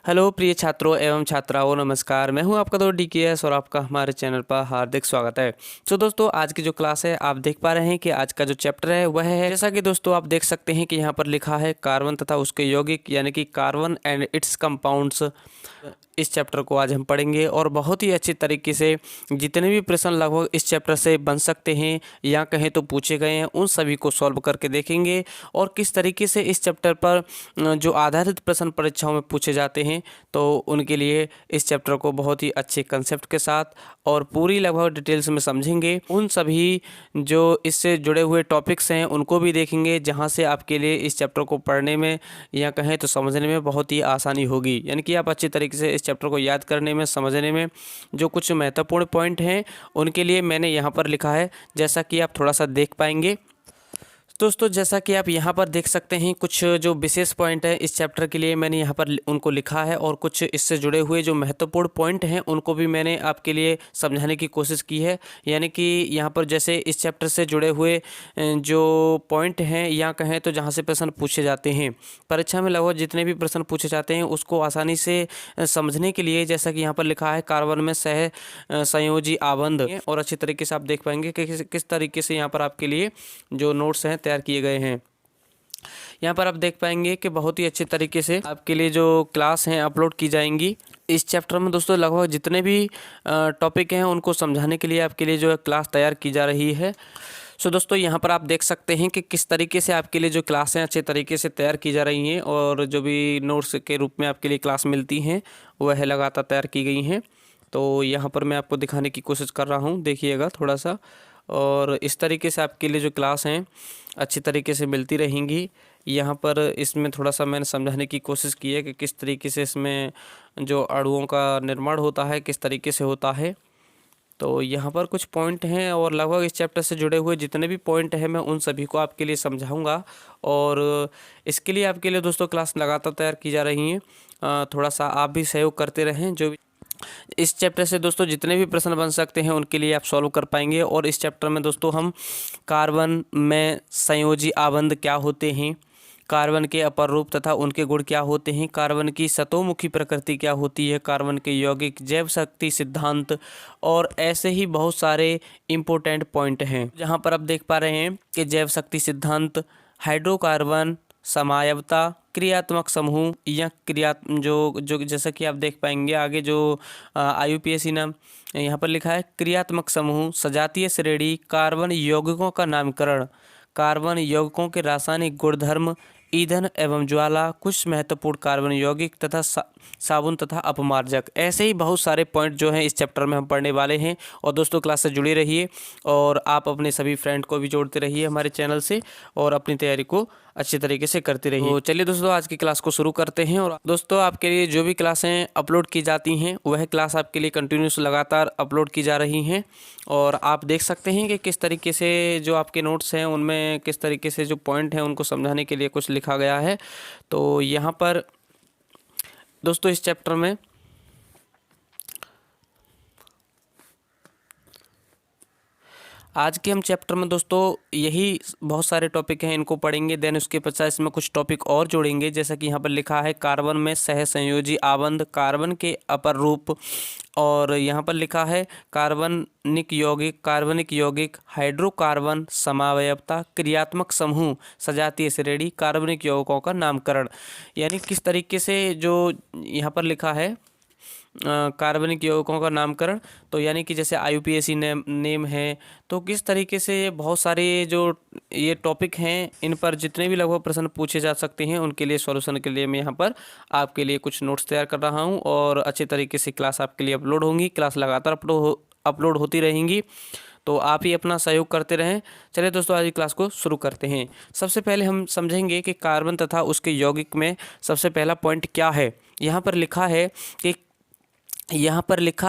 Hello प्रिय छात्रों एवं छात्राओं, नमस्कार। मैं हूं आपका दोस्त DKS और आपका हमारे चैनल पर हार्दिक स्वागत है। तो दोस्तों, आज की जो क्लास है आप देख पा रहे हैं कि आज का जो चैप्टर है वह है, जैसा कि दोस्तों आप देख सकते हैं कि यहाँ पर लिखा है कार्बन तथा उसके यौगिक, यानी कि कार्बन एंड इट्स कंपाउंड्स। इस चैप्टर को आज हम पढ़ेंगे और बहुत ही अच्छी तरीके से जितने भी प्रश्न लगभग इस चैप्टर से बन सकते हैं या कहें तो पूछे गए हैं, उन सभी को सॉल्व करके देखेंगे और किस तरीके से इस चैप्टर पर जो आधारित प्रश्न परीक्षाओं में पूछे जाते हैं तो उनके लिए इस चैप्टर को बहुत ही अच्छे कंसेप्ट के साथ और पूरी लगभग डिटेल्स में समझेंगे। उन सभी जो इससे जुड़े हुए टॉपिक्स हैं उनको भी देखेंगे, जहां से आपके लिए इस चैप्टर को पढ़ने में या कहें तो समझने में बहुत ही आसानी होगी, यानी कि आप अच्छी तरीके से इस चैप्टर को याद करने में, समझने में जो कुछ महत्वपूर्ण पॉइंट हैं उनके लिए मैंने यहाँ पर लिखा है, जैसा कि आप थोड़ा सा देख पाएंगे। दोस्तों, जैसा कि आप यहाँ पर देख सकते हैं, कुछ जो विशेष पॉइंट है इस चैप्टर के लिए मैंने यहाँ पर उनको लिखा है और कुछ इससे जुड़े हुए जो महत्वपूर्ण पॉइंट हैं उनको भी मैंने आपके लिए समझाने की कोशिश की है। यानी कि यहाँ पर जैसे इस चैप्टर से जुड़े हुए जो पॉइंट हैं या कहें तो जहाँ से प्रश्न पूछे जाते हैं परीक्षा में, लगभग जितने भी प्रश्न पूछे जाते हैं उसको आसानी से समझने के लिए, जैसा कि यहाँ पर लिखा है कार्बन में सह संयोजी आबंध, और अच्छी तरीके से आप देख पाएंगे कि किस तरीके से यहाँ पर आपके लिए जो नोट्स हैं तैयार किए गए हैं। यहाँ पर आप देख पाएंगे कि बहुत ही अच्छे तरीके से आपके लिए जो क्लास हैं अपलोड की जाएंगी। इस चैप्टर में दोस्तों लगभग जितने भी टॉपिक हैं उनको समझाने के लिए आपके लिए जो है क्लास तैयार की जा रही है। सो दोस्तों, यहाँ पर आप देख सकते हैं कि किस तरीके से आपके लिए जो क्लासें अच्छे तरीके से तैयार की जा रही हैं और जो भी नोट्स के रूप में आपके लिए क्लास मिलती हैं वह लगातार तैयार की गई हैं। तो यहाँ पर मैं आपको दिखाने की कोशिश कर रहा हूँ, देखिएगा थोड़ा सा। और इस तरीके से आपके लिए जो क्लास हैं अच्छी तरीके से मिलती रहेंगी। यहाँ पर इसमें थोड़ा सा मैंने समझाने की कोशिश की है कि किस तरीके से इसमें जो अणुओं का निर्माण होता है किस तरीके से होता है। तो यहाँ पर कुछ पॉइंट हैं और लगभग इस चैप्टर से जुड़े हुए जितने भी पॉइंट हैं मैं उन सभी को आपके लिए समझाऊंगा और इसके लिए आपके लिए दोस्तों क्लास लगातार तैयार की जा रही हैं। थोड़ा सा आप भी सहयोग करते रहें। जो इस चैप्टर से दोस्तों जितने भी प्रश्न बन सकते हैं उनके लिए आप सॉल्व कर पाएंगे। और इस चैप्टर में दोस्तों हम कार्बन में संयोजी आबंध क्या होते हैं, कार्बन के अपर रूप तथा उनके गुण क्या होते हैं, कार्बन की सतोमुखी प्रकृति क्या होती है, कार्बन के यौगिक, जैव शक्ति सिद्धांत और ऐसे ही बहुत सारे इम्पोर्टेंट पॉइंट हैं। जहां पर आप देख पा रहे हैं कि जैव शक्ति सिद्धांत, हाइड्रोकार्बन, समायवता, क्रियात्मक समूह या क्रिया जो जो जैसा कि आप देख पाएंगे आगे जो IUPAC नाम यहाँ पर लिखा है, क्रियात्मक समूह, सजातीय श्रेणी, कार्बन यौगिकों का नामकरण, कार्बन यौगिकों के रासायनिक गुणधर्म, ईंधन एवं ज्वाला, कुछ महत्वपूर्ण कार्बन यौगिक तथा साबुन तथा अपमार्जक। ऐसे ही बहुत सारे पॉइंट जो हैं इस चैप्टर में हम पढ़ने वाले हैं। और दोस्तों क्लास से जुड़े रहिए और आप अपने सभी फ्रेंड को भी जोड़ते रहिए हमारे चैनल से और अपनी तैयारी को अच्छी तरीके से करते रहिए। तो चलिए दोस्तों आज की क्लास को शुरू करते हैं। और दोस्तों आपके लिए जो भी क्लासें अपलोड की जाती हैं वह क्लास आपके लिए कंटिन्यूस लगातार अपलोड की जा रही हैं और आप देख सकते हैं कि किस तरीके से जो आपके नोट्स हैं उनमें किस तरीके से जो पॉइंट हैं उनको समझाने के लिए कुछ लिखा गया है। तो यहाँ पर दोस्तों इस चैप्टर में आज के हम चैप्टर में दोस्तों यही बहुत सारे टॉपिक हैं, इनको पढ़ेंगे। देन उसके पश्चात इसमें कुछ टॉपिक और जोड़ेंगे, जैसा कि यहाँ पर लिखा है कार्बन में सह संयोजी आबंध, कार्बन के अपर रूप, और यहाँ पर लिखा है कार्बनिक यौगिक, हाइड्रोकार्बन, समावयवता, क्रियात्मक समूह, सजातीय श्रेणी, कार्बनिक यौगिकों का नामकरण। यानी किस तरीके से जो यहाँ पर लिखा है कार्बनिक यौगिकों का नामकरण, तो यानी कि जैसे IUPAC नेम है, तो किस तरीके से बहुत सारे जो ये टॉपिक हैं इन पर जितने भी लगभग प्रश्न पूछे जा सकते हैं उनके लिए सॉल्यूशन के लिए मैं यहाँ पर आपके लिए कुछ नोट्स तैयार कर रहा हूँ और अच्छे तरीके से क्लास आपके लिए अपलोड होंगी। क्लास लगातार अपलोड होती रहेंगी, तो आप ही अपना सहयोग करते रहें। चलिए दोस्तों आज की क्लास को शुरू करते हैं। सबसे पहले हम समझेंगे कि कार्बन तथा उसके यौगिक में सबसे पहला पॉइंट क्या है। यहाँ पर लिखा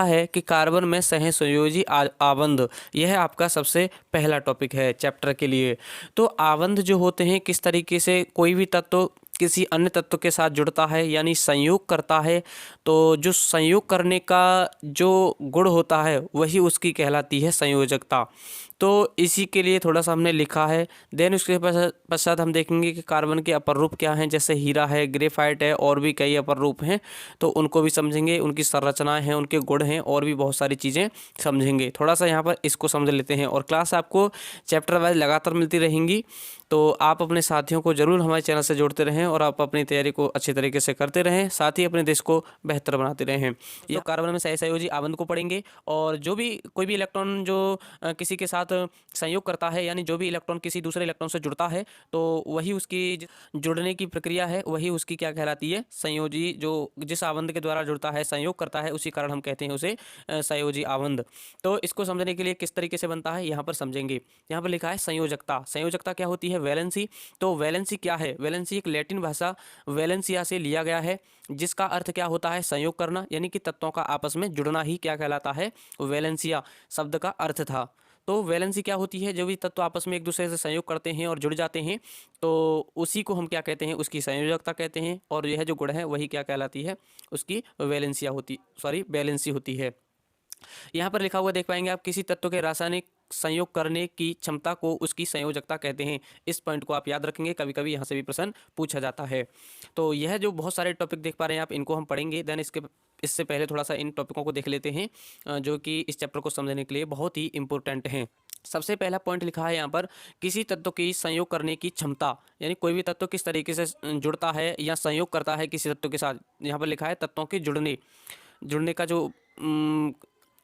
है कि कार्बन में सह संयोजी आबंध, यह आपका सबसे पहला टॉपिक है चैप्टर के लिए। तो आबंध जो होते हैं किस तरीके से कोई भी तत्व किसी अन्य तत्व के साथ जुड़ता है यानी संयोग करता है, तो जो संयोग करने का जो गुण होता है वही उसकी कहलाती है संयोजकता। तो इसी के लिए थोड़ा सा हमने लिखा है। देन उसके पश्चात हम देखेंगे कि कार्बन के अपर रूप क्या हैं, जैसे हीरा है, ग्रेफाइट है, और भी कई अपर रूप हैं, तो उनको भी समझेंगे, उनकी संरचनाएं हैं, उनके गुण हैं, और भी बहुत सारी चीज़ें समझेंगे। थोड़ा सा यहाँ पर इसको समझ लेते हैं। और क्लास आपको चैप्टर वाइज लगातार मिलती रहेंगी, तो आप अपने साथियों को जरूर हमारे चैनल से जोड़ते रहें और आप अपनी तैयारी को अच्छे तरीके से करते रहें, साथ ही अपने देश को बेहतर बनाते रहें। तो कार्बन में सहसंयोजी आबंध को पढ़ेंगे, और जो भी कोई भी इलेक्ट्रॉन जो किसी के साथ संयोग करता है, यानी जो भी इलेक्ट्रॉन किसी दूसरे इलेक्ट्रॉन से जुड़ता है, तो वही उसकी जुड़ने की प्रक्रिया है, वही उसकी क्या कहलाती है, संयोजी। जो जिस आबंध के द्वारा जुड़ता है, संयोग करता है, उसी कारण हम कहते हैं उसे संयोजी आबंध। तो इसको समझने के लिए किस तरीके से बनता है यहाँ पर समझेंगे। यहाँ पर लिखा है संयोजकता। संयोजकता क्या होती है? वैलेंसी। तो वैलेंसी क्या है? वैलेंसी एक लैटिन भाषा वैलेंसिया से लिया गया है, जिसका अर्थ क्या होता है? संयोग करना, यानी कि तत्वों का आपस में जुड़ना ही क्या कहलाता है? वैलेंसिया शब्द का अर्थ था। तो वैलेंसी क्या होती है? जब भी तत्व आपस में एक दूसरे से संयोग करते हैं और जुड़ जाते हैं, तो उसी को हम क्या कहते हैं? उसकी संयोजकता कहते हैं। और यह जो गुण है वही क्या कहलाती है? उसकी बैलेंसी होती है। यहाँ पर लिखा हुआ देख पाएंगे आप, किसी तत्व के रासायनिक संयोग करने की क्षमता को उसकी संयोजकता कहते हैं। इस पॉइंट को आप याद रखेंगे, कभी कभी यहाँ से भी प्रश्न पूछा जाता है। तो यह जो बहुत सारे टॉपिक देख पा रहे हैं आप, इनको हम पढ़ेंगे। देन इससे पहले थोड़ा सा इन टॉपिकों को देख लेते हैं, जो कि इस चैप्टर को समझने के लिए बहुत ही इंपॉर्टेंट हैं। सबसे पहला पॉइंट लिखा है यहाँ पर, किसी तत्व की संयोग करने की क्षमता, यानी कोई भी तत्व किस तरीके से जुड़ता है या संयोग करता है किसी तत्व के साथ। यहाँ पर लिखा है तत्वों के जुड़ने का जो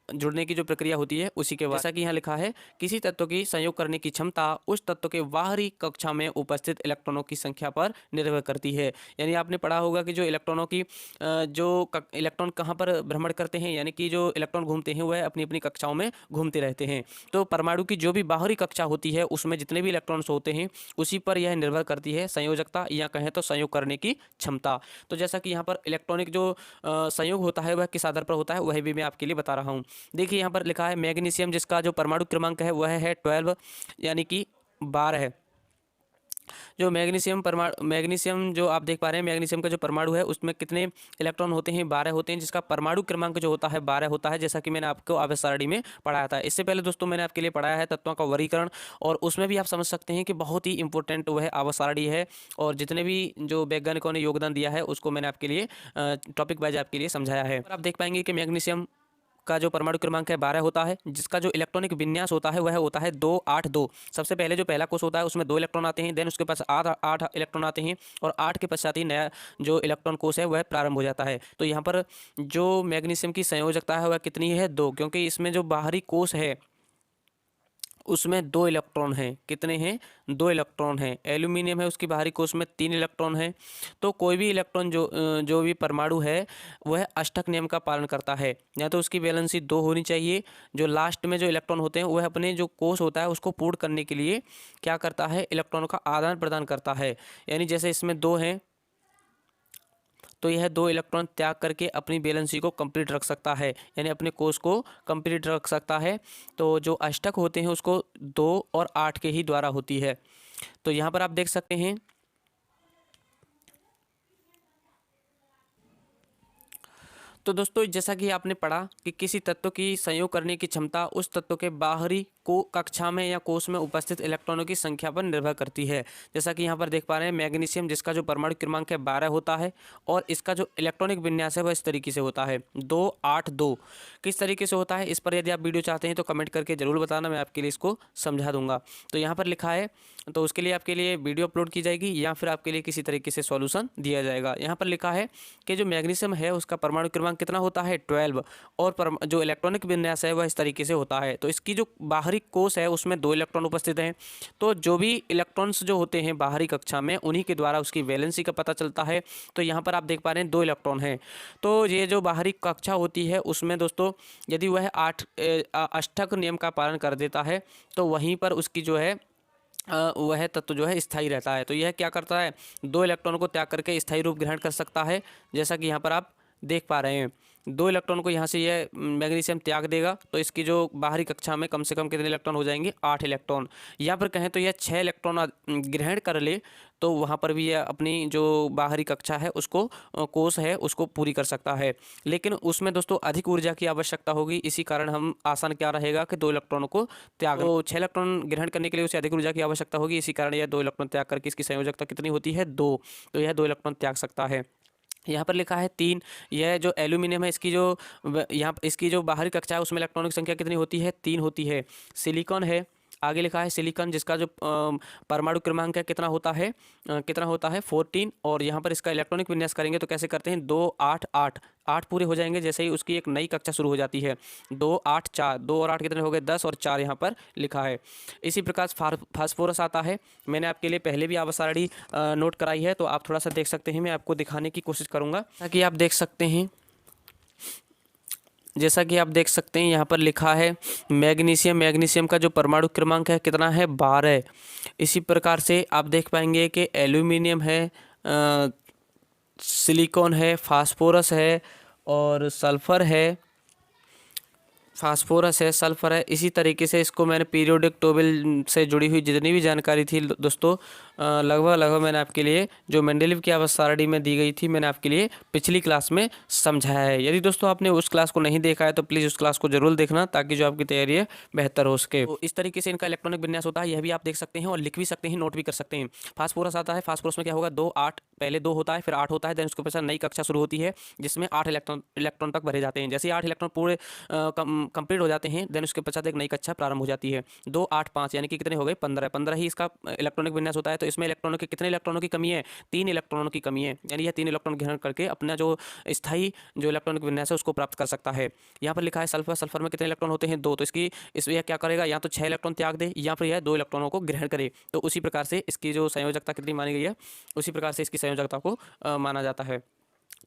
जुड़ने की जो प्रक्रिया होती है उसी के बाद। जैसा कि यहाँ लिखा है, किसी तत्व की संयोग करने की क्षमता उस तत्व के बाहरी कक्षा में उपस्थित इलेक्ट्रॉनों की संख्या पर निर्भर करती है। यानी आपने पढ़ा होगा कि जो इलेक्ट्रॉनों की इलेक्ट्रॉन कहाँ पर भ्रमण करते हैं, यानी कि जो इलेक्ट्रॉन घूमते हैं वह अपनी अपनी कक्षाओं में घूमते रहते हैं। तो परमाणु की जो भी बाहरी कक्षा होती है उसमें जितने भी इलेक्ट्रॉन्स होते हैं उसी पर यह निर्भर करती है संयोजकता, या कहें तो संयोग करने की क्षमता। तो जैसा कि यहाँ पर इलेक्ट्रॉनिक जो संयोग होता है वह किस आधार पर होता है, वह भी मैं आपके लिए बता रहा हूँ। देखिए यहाँ पर लिखा है मैग्नीशियम, जिसका जो परमाणु क्रमांक है वह है 12, यानी कि 12 है। जो मैग्नीशियम जो आप देख पा रहे हैं, मैग्नीशियम का जो परमाणु है उसमें कितने इलेक्ट्रॉन होते हैं? 12 होते हैं, जिसका परमाणु क्रमांक जो होता है 12 होता है, जैसा कि मैंने आपको आवेश सारणी में पढ़ाया था। इससे पहले दोस्तों मैंने आपके लिए पढ़ाया है तत्वों का वर्गीकरण, और उसमें भी आप समझ सकते हैं कि बहुत ही इंपॉर्टेंट वह आवेश सारणी है। और जितने भी जो वैज्ञानिकों ने योगदान दिया है उसको मैंने आपके लिए टॉपिक वाइज आपके लिए समझाया है। आप देख पाएंगे कि मैग्नीशियम का जो परमाणु क्रमांक है 12 होता है, जिसका जो इलेक्ट्रॉनिक विन्यास होता है वह होता है 2 8 2। सबसे पहले जो पहला कोष होता है उसमें 2 इलेक्ट्रॉन आते हैं, देन उसके पास 8 इलेक्ट्रॉन आते हैं, और 8 के पश्चात ही नया जो इलेक्ट्रॉन कोष है वह प्रारंभ हो जाता है। तो यहाँ पर जो मैग्नीशियम की संयोजकता है वह कितनी है? 2, क्योंकि इसमें जो बाहरी कोष है उसमें 2 इलेक्ट्रॉन हैं। कितने हैं? 2 इलेक्ट्रॉन हैं। एल्यूमिनियम है, उसकी बाहरी कोष में 3 इलेक्ट्रॉन हैं। तो कोई भी इलेक्ट्रॉन जो भी परमाणु है वह अष्टक नियम का पालन करता है, या तो उसकी वैलेंसी 2 होनी चाहिए। जो लास्ट में जो इलेक्ट्रॉन होते हैं वह अपने जो कोष होता है उसको पूर्ण करने के लिए क्या करता है? इलेक्ट्रॉनों का आदान प्रदान करता है। यानी जैसे इसमें 2 हैं तो यह 2 इलेक्ट्रॉन त्याग करके अपनी वैलेंसी को कंप्लीट रख सकता है, यानी अपने कोष को कंप्लीट रख सकता है। तो जो अष्टक होते हैं उसको 2 और 8 के ही द्वारा होती है। तो यहाँ पर आप देख सकते हैं, तो दोस्तों जैसा कि आपने पढ़ा कि किसी तत्व की संयोग करने की क्षमता उस तत्व के बाहरी को कक्षा में या कोष में उपस्थित इलेक्ट्रॉनों की संख्या पर निर्भर करती है। जैसा कि यहाँ पर देख पा रहे हैं मैग्नीशियम, जिसका जो परमाणु क्रमांक है 12 होता है, और इसका जो इलेक्ट्रॉनिक विन्यास है वह इस तरीके से होता है 2 8 2। किस तरीके से होता है इस पर यदि आप वीडियो चाहते हैं तो कमेंट करके जरूर बताना, मैं आपके लिए इसको समझा दूंगा। तो यहाँ पर लिखा है, तो उसके लिए आपके लिए वीडियो अपलोड की जाएगी या फिर आपके लिए किसी तरीके से सॉल्यूशन दिया जाएगा। यहाँ पर लिखा है कि जो मैग्नीशियम है उसका परमाणु क्रमांक कितना होता है? 12, और जो इलेक्ट्रॉनिक विन्यास है वह इस तरीके से होता है। तो इसकी जो बाहरी कोष है उसमें 2 इलेक्ट्रॉन उपस्थित हैं। तो जो भी इलेक्ट्रॉन्स जो होते हैं बाहरी कक्षा में उन्हीं के द्वारा उसकी वैलेंसी का पता चलता है। तो यहाँ पर आप देख पा रहे हैं 2 इलेक्ट्रॉन हैं। तो ये जो बाहरी कक्षा होती है उसमें दोस्तों यदि वह अष्टक नियम का पालन कर देता है तो वहीं पर उसकी जो है वह तत्व जो है स्थायी रहता है। तो यह क्या करता है? 2 इलेक्ट्रॉन को त्याग करके स्थायी रूप ग्रहण कर सकता है, जैसा कि यहाँ पर आप देख पा रहे हैं। 2 इलेक्ट्रॉन को यहाँ से यह मैग्नीशियम त्याग देगा, तो इसकी जो बाहरी कक्षा में कम से कम कितने इलेक्ट्रॉन हो जाएंगे, 8 इलेक्ट्रॉन। यहाँ पर कहें तो यह 6 इलेक्ट्रॉन ग्रहण कर ले तो वहाँ पर भी यह अपनी जो बाहरी कक्षा है उसको, कोश है उसको पूरी कर सकता है। लेकिन उसमें दोस्तों अधिक ऊर्जा की आवश्यकता होगी, इसी कारण हम आसान क्या रहेगा कि 2 इलेक्ट्रॉनों को त्याग, तो 6 इलेक्ट्रॉन ग्रहण करने के लिए उसे अधिक ऊर्जा की आवश्यकता होगी, इसी कारण यह 2 इलेक्ट्रॉन त्याग करके इसकी संयोजकता कितनी होती है, 2। तो यह 2 इलेक्ट्रॉन त्याग सकता है। यहाँ पर लिखा है 3। यह जो एल्यूमिनियम है इसकी जो यहाँ इसकी जो बाहरी कक्षा है उसमें इलेक्ट्रॉनों की संख्या कितनी होती है, 3 होती है। सिलिकॉन है, आगे लिखा है सिलिकॉन जिसका जो परमाणु क्रमांक है कितना होता है, 14। और यहाँ पर इसका इलेक्ट्रॉनिक विन्यास करेंगे तो कैसे करते हैं, 2 8 8 8 पूरे हो जाएंगे जैसे ही उसकी एक नई कक्षा शुरू हो जाती है। 2 8 4, 2 और 8 कितने हो गए, 10 और 4 यहाँ पर लिखा है। इसी प्रकार फास्फोरस आता है, मैंने आपके लिए पहले भी आवर्त सारणी नोट कराई है, तो आप थोड़ा सा देख सकते हैं, मैं आपको दिखाने की कोशिश करूँगा ताकि आप देख सकते हैं। जैसा कि आप देख सकते हैं यहाँ पर लिखा है मैग्नीशियम, मैग्नीशियम का जो परमाणु क्रमांक है कितना है, 12। इसी प्रकार से आप देख पाएंगे कि एल्यूमिनियम है, सिलिकॉन है, फास्फोरस है और सल्फ़र है, फास्फोरस है, सल्फ़र है। इसी तरीके से इसको मैंने पीरियोडिक टेबल से जुड़ी हुई जितनी भी जानकारी थी दोस्तों, लगभग मैंने आपके लिए जो मेंडलीव की आवर्त सारणी में दी गई थी मैंने आपके लिए पिछली क्लास में समझाया है। यदि दोस्तों आपने उस क्लास को नहीं देखा है तो प्लीज़ उस क्लास को जरूर देखना ताकि जो आपकी तैयारी है बेहतर हो सके। तो इस तरीके से इनका इलेक्ट्रॉनिक विन्यास होता है, यह भी आप देख सकते हैं और लिख भी सकते हैं, नोट भी कर सकते हैं। फास्फोरस आता है, फास्फोरस में क्या होगा, 2 8, पहले 2 होता है फिर 8 होता है, देन उसके पश्चात नई कक्षा शुरू होती है जिसमें 8 इलेक्ट्रॉन तक भरे जाते हैं। जैसे ही 8 इलेक्ट्रॉन पूरे कंप्लीट हो जाते हैं देन उसके पश्चात एक नई कक्षा प्रारंभ हो जाती है। 2 8 5 यानी कि कितने हो गए, 15 ही इसका इलेक्ट्रॉनिक विन्यास होता है। तो इसमें इलेक्ट्रॉनों के कितने इलेक्ट्रॉनों की कमी है, 3 इलेक्ट्रॉनों की कमी है, यानी यह 3 इलेक्ट्रॉन ग्रहण करके अपना जो स्थायी जो इलेक्ट्रॉनिक विन्यास है उसको प्राप्त कर सकता है। यहाँ पर लिखा है सल्फर, सल्फर में कितने इलेक्ट्रॉन होते हैं, 2। तो इसमें यह क्या करेगा, या तो 6 इलेक्ट्रॉन त्याग दे या फिर यह 2 इलेक्ट्रॉनों को ग्रहण करे। तो उसी प्रकार से इसकी जो संयोजकता कितनी मानी गई है, उसी प्रकार से इसकी संयोजकता को माना जाता है।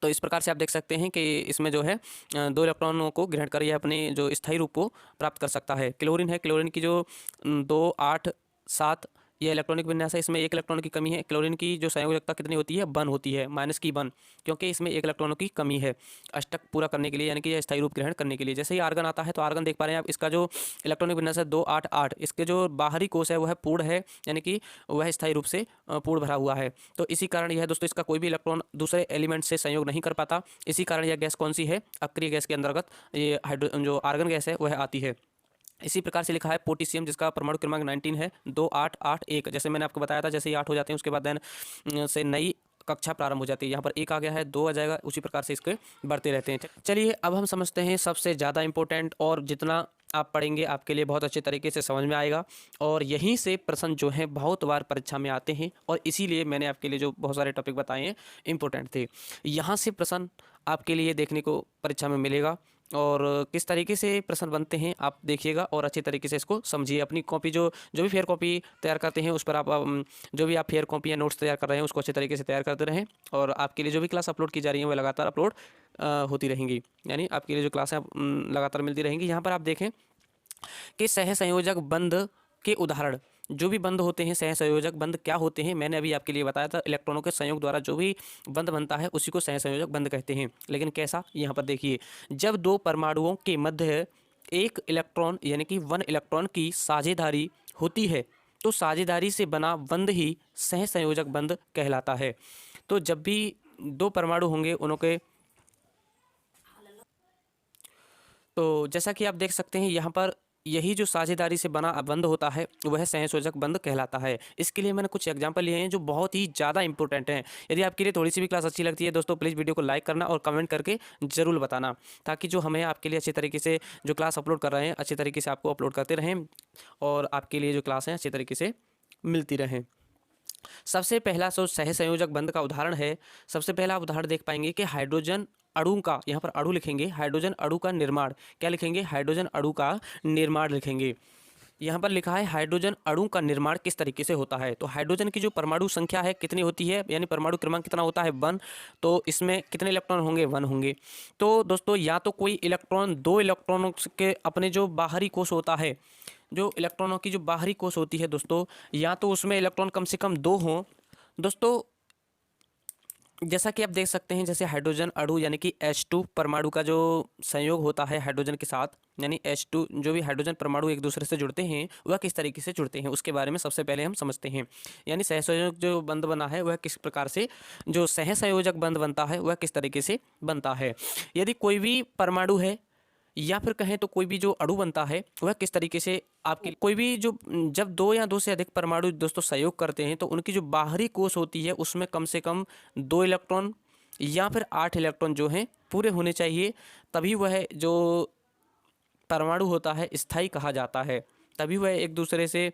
तो इस प्रकार से आप देख सकते हैं कि इसमें जो है 2 इलेक्ट्रॉनों को ग्रहण कर यह अपने जो स्थायी रूप को प्राप्त कर सकता है। क्लोरीन है, क्लोरीन की जो 2 8 7 यह इलेक्ट्रॉनिक विन्यास है, इसमें 1 इलेक्ट्रॉन की कमी है। क्लोरीन की जो संयोजकता कितनी होती है, 1 होती है, -1, क्योंकि इसमें 1 इलेक्ट्रॉनों की कमी है अष्टक पूरा करने के लिए, यानी कि यह स्थायी रूप ग्रहण करने के लिए। जैसे ही आर्गन आता है तो आर्गन देख पा रहे हैं आप, इसका जो इलेक्ट्रॉनिक विन्यास है 2 8 8, इसके जो बाहरी कोश है वह पूर्ण है, यानी कि वह स्थायी रूप से पूर्ण भरा हुआ है। तो इसी कारण यह दोस्तों इसका कोई भी इलेक्ट्रॉन दूसरे एलिमेंट से संयोग नहीं कर पाता। इसी कारण यह गैस कौन सी है, अक्रिय गैस के अंतर्गत ये जो आर्गन गैस है वह आती है। इसी प्रकार से लिखा है पोटेशियम जिसका परमाणु क्रमांक 19 है, 2 8 8 1। जैसे मैंने आपको बताया था, जैसे ही 8 हो जाते हैं उसके बाद देन से नई कक्षा प्रारंभ हो जाती है। यहाँ पर 1 आ गया है, 2 आ जाएगा, उसी प्रकार से इसके बढ़ते रहते हैं। चलिए अब हम समझते हैं सबसे ज़्यादा इंपॉर्टेंट, और जितना आप पढ़ेंगे आपके लिए बहुत अच्छे तरीके से समझ में आएगा, और यहीं से प्रश्न जो हैं बहुत बार परीक्षा में आते हैं, और इसीलिए मैंने आपके लिए जो बहुत सारे टॉपिक बताए हैं इंपॉर्टेंट थे। यहाँ से प्रश्न आपके लिए देखने को परीक्षा में मिलेगा, और किस तरीके से प्रश्न बनते हैं आप देखिएगा और अच्छे तरीके से इसको समझिए। अपनी कॉपी जो भी फेयर कॉपी तैयार करते हैं उस पर आप जो भी आप फेयर कॉपी या नोट्स तैयार कर रहे हैं उसको अच्छे तरीके से तैयार करते रहें, और आपके लिए जो भी क्लास अपलोड की जा रही है वह लगातार अपलोड होती रहेंगी, यानी आपके लिए जो क्लासें लगातार मिलती रहेंगी। यहाँ पर आप देखें कि सहसंयोजक बंध के उदाहरण, जो भी बंध होते हैं सहसंयोजक बंध क्या होते हैं, मैंने अभी आपके लिए बताया था। इलेक्ट्रॉनों के संयोग द्वारा जो भी बंध बनता है उसी को सहसंयोजक बंध कहते हैं। लेकिन कैसा, यहाँ पर देखिए, जब 2 परमाणुओं के मध्य 1 इलेक्ट्रॉन यानी कि 1 इलेक्ट्रॉन की साझेदारी होती है तो साझेदारी से बना बंध ही सहसंयोजक बंध कहलाता है। तो जब भी 2 परमाणु होंगे उनके, तो जैसा कि आप देख सकते हैं यहाँ पर यही जो साझेदारी से बना बंध होता है वह सहसंयोजक बंध कहलाता है। इसके लिए मैंने कुछ एग्जांपल लिए हैं जो बहुत ही ज़्यादा इंपॉर्टेंट हैं। यदि आपके लिए थोड़ी सी भी क्लास अच्छी लगती है दोस्तों, प्लीज़ वीडियो को लाइक करना और कमेंट करके ज़रूर बताना, ताकि जो हमें आपके लिए अच्छे तरीके से जो क्लास अपलोड कर रहे हैं अच्छे तरीके से आपको अपलोड करते रहें और आपके लिए जो क्लास हैं अच्छे तरीके से मिलती रहें। सबसे पहला सहसंयोजक बंध का उदाहरण है, सबसे पहला आप उदाहरण देख पाएंगे कि हाइड्रोजन अणु का, यहाँ पर अणु लिखेंगे, हाइड्रोजन अणु का निर्माण, क्या लिखेंगे, हाइड्रोजन अणु का निर्माण लिखेंगे। यहाँ पर लिखा है हाइड्रोजन अणु का निर्माण किस तरीके से होता है। तो हाइड्रोजन की जो परमाणु संख्या है कितनी होती है, यानी परमाणु क्रमांक कितना होता है, 1। तो इसमें कितने इलेक्ट्रॉन होंगे, 1 होंगे। तो दोस्तों या तो कोई इलेक्ट्रॉन 2 इलेक्ट्रॉनों के अपने जो बाहरी कोश होता है, जो इलेक्ट्रॉनों की जो बाहरी कोश होती है दोस्तों, या तो उसमें इलेक्ट्रॉन कम से कम 2 हों दोस्तों। जैसा कि आप देख सकते हैं, जैसे हाइड्रोजन अणु यानी कि H2 परमाणु का जो संयोग होता है हाइड्रोजन के साथ, यानी H2 जो भी हाइड्रोजन परमाणु एक दूसरे से जुड़ते हैं वह किस तरीके से जुड़ते हैं उसके बारे में सबसे पहले हम समझते हैं। यानी सहसंयोजक जो बंध बना है वह किस प्रकार से, जो सहसंयोजक बंध बनता है वह किस तरीके से बनता है। यदि कोई भी परमाणु है या फिर कहें तो कोई भी जो अणु बनता है वह किस तरीके से, आपके कोई भी जो, जब दो या दो से अधिक परमाणु दोस्तों सहयोग करते हैं तो उनकी जो बाहरी कोश होती है उसमें कम से कम 2 इलेक्ट्रॉन या फिर 8 इलेक्ट्रॉन जो हैं पूरे होने चाहिए, तभी वह जो परमाणु होता है स्थायी कहा जाता है। तभी वह एक दूसरे से,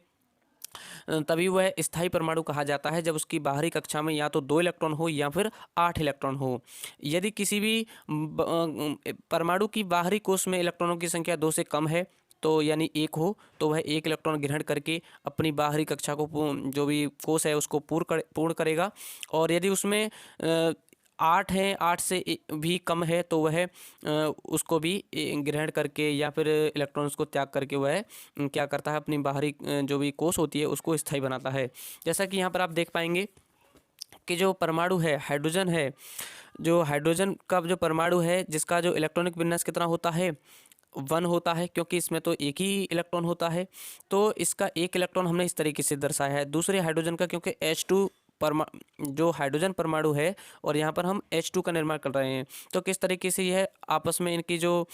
तभी वह स्थायी परमाणु कहा जाता है जब उसकी बाहरी कक्षा में या तो 2 इलेक्ट्रॉन हो या फिर 8 इलेक्ट्रॉन हो। यदि किसी भी परमाणु की बाहरी कोश में इलेक्ट्रॉनों की संख्या 2 से कम है तो यानी 1 हो, तो वह 1 इलेक्ट्रॉन ग्रहण करके अपनी बाहरी कक्षा को जो भी कोश है उसको पूर्ण करेगा। और यदि उसमें 8 है, 8 से भी कम है तो वह उसको भी ग्रहण करके या फिर इलेक्ट्रॉन्स को त्याग करके वह क्या करता है, अपनी बाहरी जो भी कोश होती है उसको स्थायी बनाता है। जैसा कि यहाँ पर आप देख पाएंगे कि जो परमाणु है हाइड्रोजन है, जो हाइड्रोजन का जो परमाणु है जिसका जो इलेक्ट्रॉनिक विन्यास कितना होता है 1 होता है, क्योंकि इसमें तो एक ही इलेक्ट्रॉन होता है तो इसका 1 इलेक्ट्रॉन हमने इस तरीके से दर्शाया है। दूसरे हाइड्रोजन का, क्योंकि H2 जो हाइड्रोजन परमाणु है और यहाँ पर हम H2 का निर्माण कर रहे हैं, तो किस तरीके से यह आपस में इनकी जो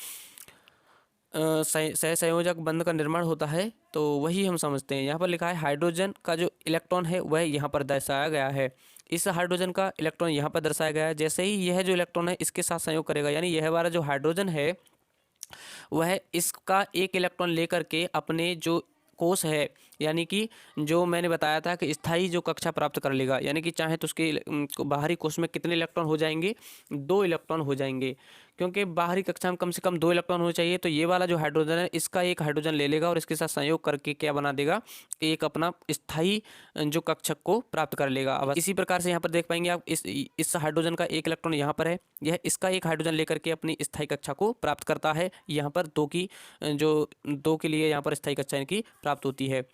सहसंयोजक बंध का निर्माण होता है तो वही हम समझते हैं। यहाँ पर लिखा है हाइड्रोजन का जो इलेक्ट्रॉन है वह यहाँ पर दर्शाया गया है। इस हाइड्रोजन का इलेक्ट्रॉन यहाँ पर दर्शाया गया है। जैसे ही यह जो इलेक्ट्रॉन है इसके साथ संयोग करेगा, यानी यह हमारा जो हाइड्रोजन है वह इसका 1 इलेक्ट्रॉन लेकर के अपने जो कोश है, यानी कि जो मैंने बताया था कि स्थायी जो कक्षा प्राप्त कर लेगा, यानी कि चाहे तो उसके बाहरी कोश में कितने इलेक्ट्रॉन हो जाएंगे, 2 इलेक्ट्रॉन हो जाएंगे, क्योंकि बाहरी कक्षा में कम से कम 2 इलेक्ट्रॉन होने चाहिए। तो ये वाला जो हाइड्रोजन है इसका 1 हाइड्रोजन ले लेगा और इसके साथ संयोग करके क्या बना देगा, एक अपना स्थायी जो कक्षक को प्राप्त कर लेगा। अब इसी प्रकार से यहाँ पर देख पाएंगे आप इस हाइड्रोजन का 1 इलेक्ट्रॉन यहाँ पर है, यह इसका 1 हाइड्रोजन लेकर के अपनी स्थायी कक्षा को प्राप्त करता है। यहाँ पर 2 की जो 2 के लिए यहाँ पर स्थायी कक्षा इनकी प्राप्त होती है।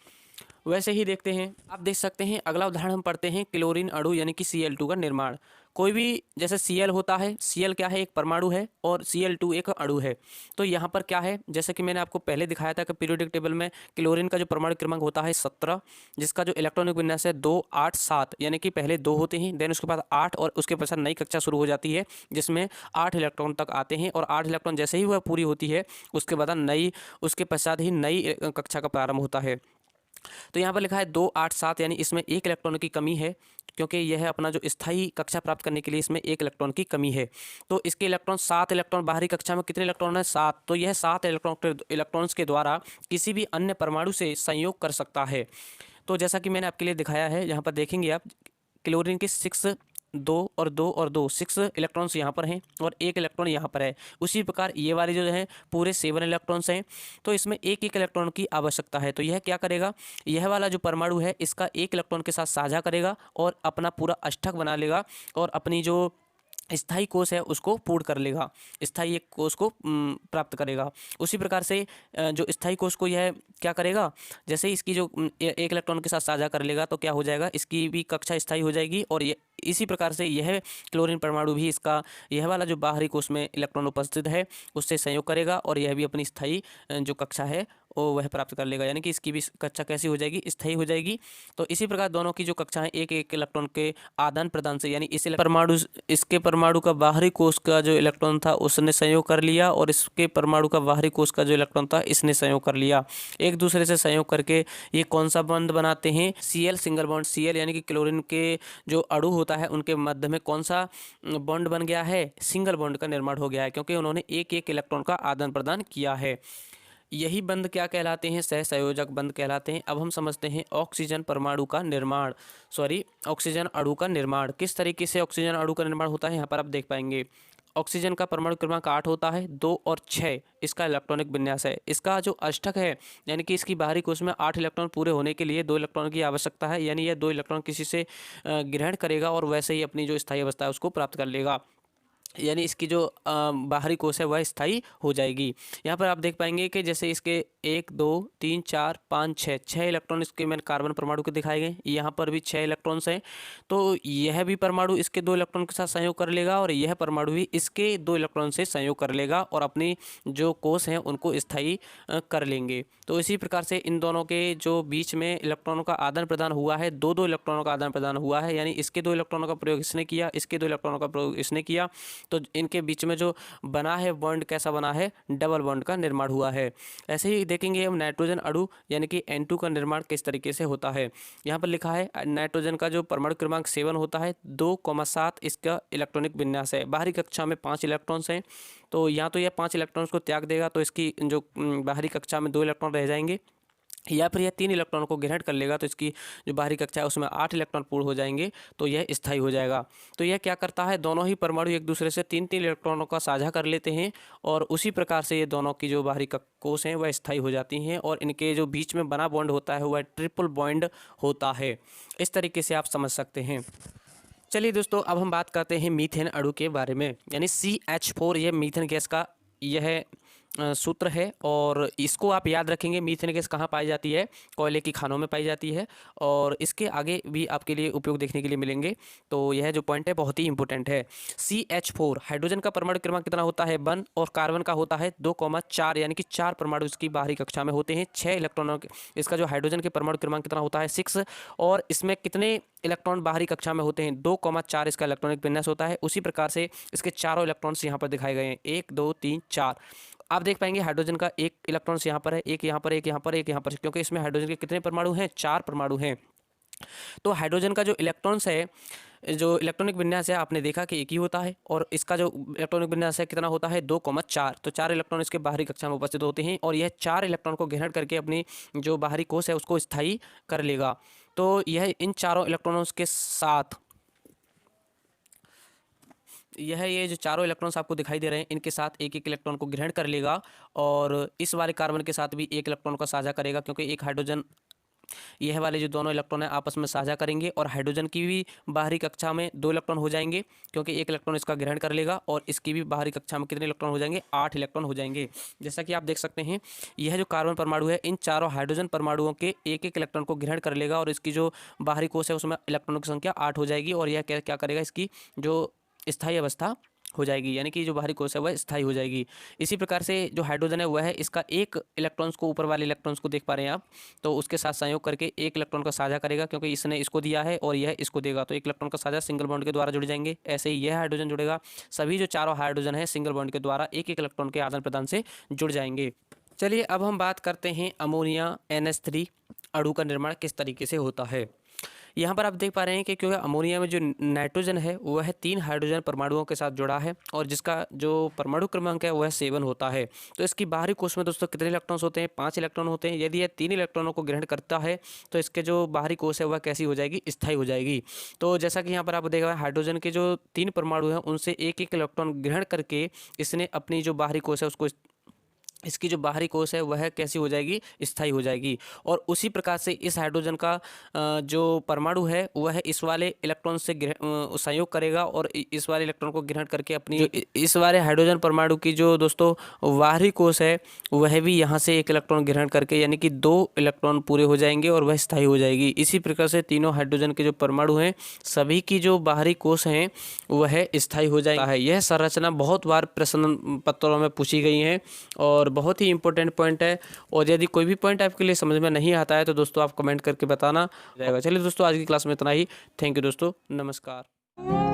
वैसे ही देखते हैं, आप देख सकते हैं अगला उदाहरण हम पढ़ते हैं क्लोरीन अणु यानी कि Cl2 का निर्माण। कोई भी जैसे Cl होता है, Cl क्या है, एक परमाणु है और Cl2 एक अणु है। तो यहाँ पर क्या है, जैसे कि मैंने आपको पहले दिखाया था कि पीरियोडिक टेबल में क्लोरीन का जो परमाणु क्रमांक होता है 17, जिसका जो इलेक्ट्रॉनिक विन्यास है 2, 8, 7, यानी कि पहले 2 होते हैं, देन उसके बाद 8 और उसके पश्चात नई कक्षा शुरू हो जाती है जिसमें 8 इलेक्ट्रॉन तक आते हैं। और 8 इलेक्ट्रॉन जैसे ही वह पूरी होती है उसके बाद उसके पश्चात ही नई कक्षा का प्रारंभ होता है। तो यहाँ पर लिखा है 2, 8, 7, यानी इसमें 1 इलेक्ट्रॉन की कमी है, क्योंकि यह अपना जो स्थायी कक्षा प्राप्त करने के लिए इसमें 1 इलेक्ट्रॉन की कमी है। तो इसके इलेक्ट्रॉन 7 इलेक्ट्रॉन, बाहरी कक्षा में कितने इलेक्ट्रॉन है, 7, तो यह 7 इलेक्ट्रॉन्स के द्वारा किसी भी अन्य परमाणु से संयोग कर सकता है। तो जैसा कि मैंने आपके लिए दिखाया है, यहाँ पर देखेंगे आप क्लोरीन के 6, 2 और 2 और 2, 6 इलेक्ट्रॉन्स यहाँ पर हैं और 1 इलेक्ट्रॉन यहाँ पर है। उसी प्रकार ये वाले जो है पूरे 7 इलेक्ट्रॉन्स हैं, तो इसमें 1-1 इलेक्ट्रॉन की आवश्यकता है। तो यह क्या करेगा, यह वाला जो परमाणु है इसका 1 इलेक्ट्रॉन के साथ साझा करेगा और अपना पूरा अष्टक बना लेगा और अपनी जो स्थायी कोश है उसको पूर्ण कर लेगा, स्थायी एक कोश को प्राप्त करेगा। उसी प्रकार से जो स्थायी कोश को यह क्या करेगा, जैसे इसकी जो 1 इलेक्ट्रॉन के साथ साझा कर लेगा तो क्या हो जाएगा, इसकी भी कक्षा स्थायी हो जाएगी। और ये इसी प्रकार से यह क्लोरीन परमाणु भी इसका यह वाला जो बाहरी कोश में इलेक्ट्रॉन उपस्थित है उससे संयोग करेगा और यह भी अपनी स्थायी जो कक्षा है वो वह प्राप्त कर लेगा, यानी कि इसकी भी कक्षा कैसी हो जाएगी, स्थायी हो जाएगी। तो इसी प्रकार दोनों की जो कक्षाएं 1-1 इलेक्ट्रॉन के आदान प्रदान से, यानी इसके परमाणु का बाहरी कोश का जो इलेक्ट्रॉन था उसने संयोग कर लिया और इसके परमाणु का बाहरी कोश का जो इलेक्ट्रॉन था इसने संयोग कर लिया। एक दूसरे से संयोग करके ये कौन सा बंध बनाते हैं, Cl सिंगल बॉन्ड। Cl यानी कि क्लोरीन के जो अणु होता है उनके मध्य में कौन सा बॉन्ड बन गया है, सिंगल बॉन्ड का निर्माण हो गया है, क्योंकि उन्होंने 1-1 इलेक्ट्रॉन का आदान प्रदान किया है। यही बंध क्या कहलाते हैं, सहसंयोजक बंध कहलाते हैं। अब हम समझते हैं ऑक्सीजन परमाणु का निर्माण, ऑक्सीजन अणु का निर्माण। किस तरीके से ऑक्सीजन अणु का निर्माण होता है, यहाँ पर आप देख पाएंगे। ऑक्सीजन का परमाणु क्रमांक 8 होता है, 2 और 6 इसका इलेक्ट्रॉनिक विन्यास है। इसका जो अष्टक है, यानी कि इसकी बाहरी कोश में 8 इलेक्ट्रॉन पूरे होने के लिए 2 इलेक्ट्रॉन की आवश्यकता है, यानी यह 2 इलेक्ट्रॉन किसी से ग्रहण करेगा और वैसे ही अपनी जो स्थायी अवस्था है उसको प्राप्त कर लेगा, यानी इसकी जो बाहरी कोश है वह स्थायी हो जाएगी। यहाँ पर आप देख पाएंगे कि जैसे इसके 1 2 3 4 5 6 6 इलेक्ट्रॉन इसके मैंने कार्बन परमाणु के दिखाए गए। यहाँ पर भी 6 इलेक्ट्रॉन्स हैं। तो यह भी परमाणु इसके 2 इलेक्ट्रॉन के साथ संयोग कर लेगा और यह परमाणु भी इसके 2 इलेक्ट्रॉन से संयोग कर लेगा और अपनी जो कोष हैं उनको स्थायी कर लेंगे। तो इसी प्रकार से इन दोनों के जो बीच में इलेक्ट्रॉनों का आदान प्रदान हुआ है, दो इलेक्ट्रॉनों का आदान प्रदान हुआ है, यानी इसके 2 इलेक्ट्रॉनों का प्रयोग इसने किया, इसके 2 इलेक्ट्रॉनों का प्रयोग इसने किया। तो इनके बीच में जो बना है बॉन्ड कैसा बना है, डबल बॉन्ड का निर्माण हुआ है। ऐसे ही देखेंगे हम नाइट्रोजन अणु यानी कि N2 का निर्माण किस तरीके से होता है। यहाँ पर लिखा है नाइट्रोजन का जो परमाणु क्रमांक 7 होता है, 2,7 इसका इलेक्ट्रॉनिक विन्यास है। बाहरी कक्षा में 5 इलेक्ट्रॉन्स हैं, तो यहाँ तो यह 5 इलेक्ट्रॉन्स को त्याग देगा तो इसकी जो बाहरी कक्षा में 2 इलेक्ट्रॉन रह जाएंगे, या फिर यह 3 इलेक्ट्रॉनों को ग्रहण कर लेगा तो इसकी जो बाहरी कक्षा है उसमें 8 इलेक्ट्रॉन पूर्ण हो जाएंगे, तो यह स्थायी हो जाएगा। तो यह क्या करता है, दोनों ही परमाणु एक दूसरे से 3-3 इलेक्ट्रॉनों का साझा कर लेते हैं और उसी प्रकार से ये दोनों की जो बाहरी कोष हैं वह स्थायी हो जाती हैं और इनके जो बीच में बना बॉन्ड होता है वह ट्रिपल बॉन्ड होता है। इस तरीके से आप समझ सकते हैं। चलिए दोस्तों, अब हम बात करते हैं मीथेन अणु के बारे में, यानी CH4 यह मीथेन गैस का यह सूत्र है और इसको आप याद रखेंगे। मीथेन गैस कहाँ पाई जाती है, कोयले की खानों में पाई जाती है और इसके आगे भी आपके लिए उपयोग देखने के लिए मिलेंगे। तो यह जो पॉइंट है बहुत ही इंपॉर्टेंट है। CH4 हाइड्रोजन का परमाणु क्रमांक कितना होता है, 1 और कार्बन का होता है 2,4, यानी कि 4 परमाणु इसकी बाहरी कक्षा में होते हैं। 6 इलेक्ट्रॉनों इसका जो हाइड्रोजन के परमाणु क्रमांक कितना होता है, 6, और इसमें कितने इलेक्ट्रॉन बाहरी कक्षा में होते हैं, 2,4 इसका इलेक्ट्रॉनिक विन्यास होता है। उसी प्रकार से इसके चारों इलेक्ट्रॉन्स यहाँ पर दिखाए गए हैं, 1 2 3 4। आप देख पाएंगे हाइड्रोजन का एक इलेक्ट्रॉन्स यहाँ पर है, एक यहाँ पर, एक यहाँ पर, एक यहाँ पर, क्योंकि इसमें हाइड्रोजन के कितने परमाणु हैं, 4 परमाणु हैं। तो हाइड्रोजन का जो इलेक्ट्रॉन्स है, जो इलेक्ट्रॉनिक विन्यास है, आपने देखा कि एक ही होता है और इसका जो इलेक्ट्रॉनिक विन्यास है कितना होता है, 2,4। तो 4 इलेक्ट्रॉन इसके बाहरी कक्षा में उपस्थित होते हैं और यह 4 इलेक्ट्रॉन को ग्रहण करके अपनी जो बाहरी कोष है उसको स्थायी कर लेगा। तो यह इन चारों इलेक्ट्रॉनों के साथ ये जो चारों इलेक्ट्रॉन्स आपको दिखाई दे रहे हैं इनके साथ एक एक इलेक्ट्रॉन को ग्रहण कर लेगा और इस वाले कार्बन के साथ भी एक इलेक्ट्रॉन का साझा करेगा, क्योंकि एक हाइड्रोजन, यह वाले जो दोनों इलेक्ट्रॉन हैं आपस में साझा करेंगे और हाइड्रोजन की भी बाहरी कक्षा में 2 इलेक्ट्रॉन हो जाएंगे, क्योंकि एक इलेक्ट्रॉन इसका ग्रहण कर लेगा और इसकी भी बाहरी कक्षा में कितने इलेक्ट्रॉन हो जाएंगे, 8 इलेक्ट्रॉन हो जाएंगे। जैसा कि आप देख सकते हैं यह जो कार्बन परमाणु है इन चारों हाइड्रोजन परमाणुओं के एक एक इलेक्ट्रॉन को ग्रहण कर लेगा और इसकी जो बाहरी कोष है उसमें इलेक्ट्रॉनों की संख्या 8 हो जाएगी और यह क्या करेगा, इसकी जो स्थायी अवस्था हो जाएगी, यानी कि जो बाहरी कोष है वह स्थायी हो जाएगी। इसी प्रकार से जो हाइड्रोजन है वह है इसका एक इलेक्ट्रॉन्स को, ऊपर वाले इलेक्ट्रॉन्स को देख पा रहे हैं आप, तो उसके साथ संयोग करके एक इलेक्ट्रॉन का साझा करेगा, क्योंकि इसने इसको दिया है और यह इसको देगा, तो एक इलेक्ट्रॉन का साझा सिंगल बॉन्ड के द्वारा जुड़ जाएंगे। ऐसे ही यह हाइड्रोजन जुड़ेगा, सभी जो चारों हाइड्रोजन है सिंगल बॉन्ड के द्वारा एक एक इलेक्ट्रॉन के आदान प्रदान से जुड़ जाएंगे। चलिए अब हम बात करते हैं अमोनिया NH3 अणु का निर्माण किस तरीके से होता है। यहाँ पर आप देख पा रहे हैं कि क्योंकि अमोनिया में जो नाइट्रोजन है वह 3 हाइड्रोजन परमाणुओं के साथ जुड़ा है और जिसका जो परमाणु क्रमांक है वह 7 होता है। तो इसकी बाहरी कोष में दोस्तों कितने इलेक्ट्रॉन्स होते हैं, 5 इलेक्ट्रॉन होते हैं। यदि यह 3 इलेक्ट्रॉनों को ग्रहण करता है तो इसके जो बाहरी कोष है वह कैसी हो जाएगी, स्थायी हो जाएगी। तो जैसा कि यहाँ पर आप देखा हाइड्रोजन के जो 3 परमाणु हैं उनसे एक एक इलेक्ट्रॉन ग्रहण करके इसने अपनी जो बाहरी कोष है उसको, इसकी जो बाहरी कोष है वह कैसी हो जाएगी, स्थायी हो जाएगी। और उसी प्रकार से इस हाइड्रोजन का जो परमाणु है वह इस वाले इलेक्ट्रॉन से संयोग करेगा और इस वाले इलेक्ट्रॉन को ग्रहण करके अपनी जो इस वाले हाइड्रोजन परमाणु की जो दोस्तों बाहरी कोष है वह भी यहाँ से एक इलेक्ट्रॉन ग्रहण करके, यानी कि 2 इलेक्ट्रॉन पूरे हो जाएंगे और वह स्थायी हो जाएगी। इसी प्रकार से तीनों हाइड्रोजन के जो परमाणु हैं सभी की जो बाहरी कोष हैं वह स्थायी हो जाएगा है। यह संरचना बहुत बार प्रश्न पत्रों में पूछी गई है और बहुत ही इंपॉर्टेंट पॉइंट है। और यदि कोई भी पॉइंट आपके लिए समझ में नहीं आता है तो दोस्तों आप कमेंट करके बताना जाएगा। चलिए दोस्तों आज की क्लास में इतना ही। थैंक यू दोस्तों, नमस्कार।